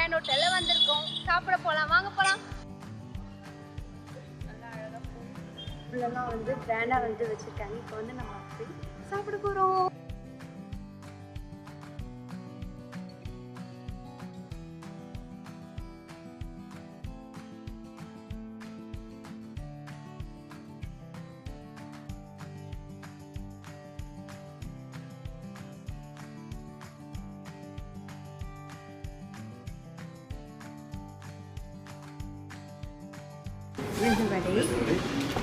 Grand ஹோட்டல்ல வந்திருக்கோம். சாப்பிட போலாம், வாங்க போலாம். நல்லா அழகா உள்ளலாம் வந்து கிராண்டா வந்து வச்சிருக்காங்க. இப்போ வந்து நம்ம போய் சாப்பிட போறோம்.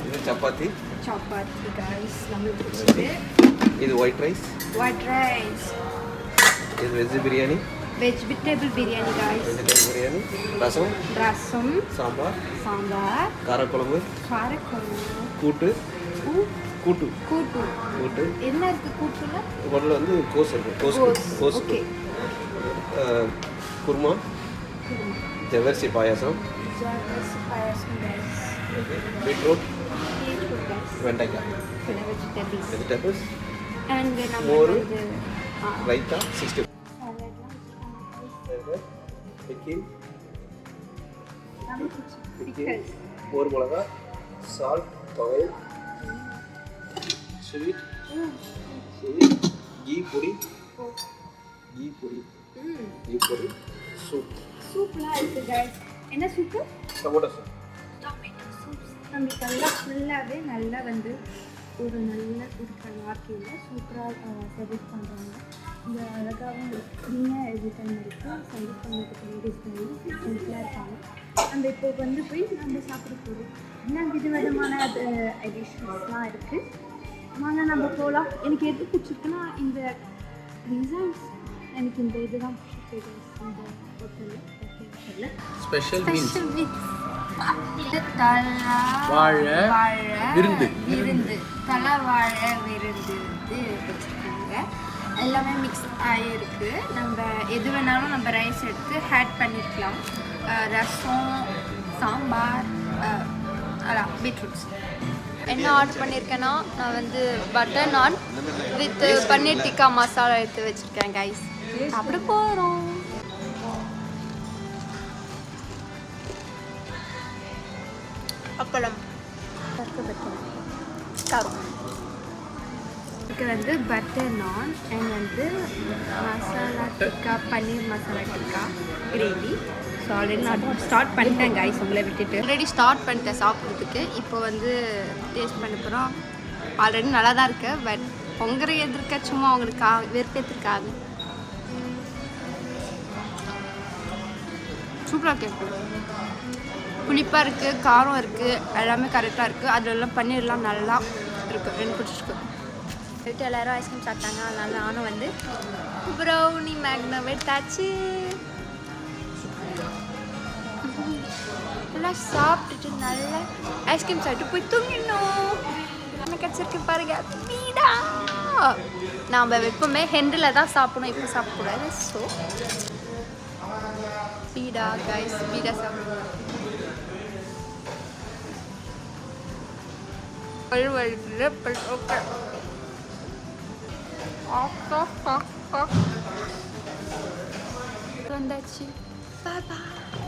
இது சப்பாத்தி guys, நம்மளுக்கு பிடிச்சது. இது ஒயிட் ரைஸ். இது vegetable biryani guys. Vegetable biryani, rasam, sambar, காரக்குழம்பு, கூட்டு. என்ன இருக்கு கூட்டுல? கூட்டுல வந்து கோஸ் இருக்கு. கோஸ். ஓகே. குருமா, ஜவ்வரிசி பாயாசம், பீட்ரூட், வெண்டைக்காய், vegetables, and more, raita, 60 pickles, மோர் மிளகா, சால்ட், ஆயில், ஸ்வீட், கீ பொடி, சூப்லாம் இருக்கு guys. என்ன சூப்பு? Tomato soup. நம்மளுக்கு நல்லா ஃபுல்லாகவே நல்லா வந்து ஒரு நல்ல ஒரு கலாக்கியில் சூப்பராக சர்வீஸ் பண்ணுறாங்க. இந்த அழகாகவும் க்ளீனாக எது டைம் இருக்குது. சர்வீஸ் பண்ணுறதுக்கு லேடிஸ் பண்ணி சிம்பிளாக இருக்காங்க. நம்ம இப்போ வந்து போய் நம்ம சாப்பிட போகிறோம். இன்னும் விதவிதமான டிஷ்ஷஸ்லாம் இருக்குது. வாங்க நம்ம போகலாம். எனக்கு எது பிடிச்சிருக்குன்னா இந்த டிசைன்ஸ், எனக்கு இந்த இதுதான் பிடிச்சிருக்கு. இந்த ஹோட்டலில் ஸ்பெஷல் மீல்ஸ். இது தலவாழை விருந்து வந்து வச்சுருக்காங்க. எல்லாமே மிக்ஸ் ஆகிருக்கு. நம்ம எது வேணாலும் நம்ம ரைஸ் எடுத்து ஆட் பண்ணிக்கலாம். ரசம், சாம்பார், அதான் பீட்ரூட்ஸ். என்ன ஆர்டர் பண்ணியிருக்கேன்னா, நான் வந்து பட்டர் நான் வித் பன்னீர் டிக்கா மசாலா எடுத்து வச்சுருக்கேன் கைஸ். அப்படி போகிறோம். அப்பளம், இதுக்கு வந்து பட்டர் நான் அண்ட் வந்து masala tikka, paneer masala tikka gravy. So already நான் ஸ்டார்ட் பண்ணிட்டேன் கைஸ், உங்களை விட்டுட்டு ஆல்ரெடி ஸ்டார்ட் பண்ணிட்டேன் சாப்பிட்றதுக்கு. இப்போ வந்து டேஸ்ட் பண்ண போகிறோம். ஆல்ரெடி நல்லா தான் இருக்கு. பட் பொங்கரை எதிர்க்க சும்மா அவங்களுக்கு வெறுப்பேற்றுக்காது. சூப்பராக கேட்கும். புளிப்பாக இருக்குது, காரம் இருக்குது, எல்லாமே கரெக்டாக இருக்குது. அதுலலாம் பன்னீர்லாம் நல்லா இருக்குது. எனக்கு பிடிச்சிருக்கு. போயிட்டு எல்லோரும் ஐஸ்கிரீம் சாப்பிட்டாங்க. அதனால நானும் வந்து ப்ரௌனி மேக்னோ எடுத்தாச்சு. எல்லாம் சாப்பிட்டுட்டு நல்லா ஐஸ்கிரீம் சாப்பிட்டு போய் தூங்கிடணும். என்ன கிடச்சிருக்கு பாருங்க, பீடா. நாம் எப்பவுமே ஹெண்டில் தான் சாப்பிடணும், இப்போ சாப்பிடக்கூடாது. ஸோ பீடா கைஸ், பீடா சாப்பிடுவோம். வந்தாச்சு. பாய் பாய்.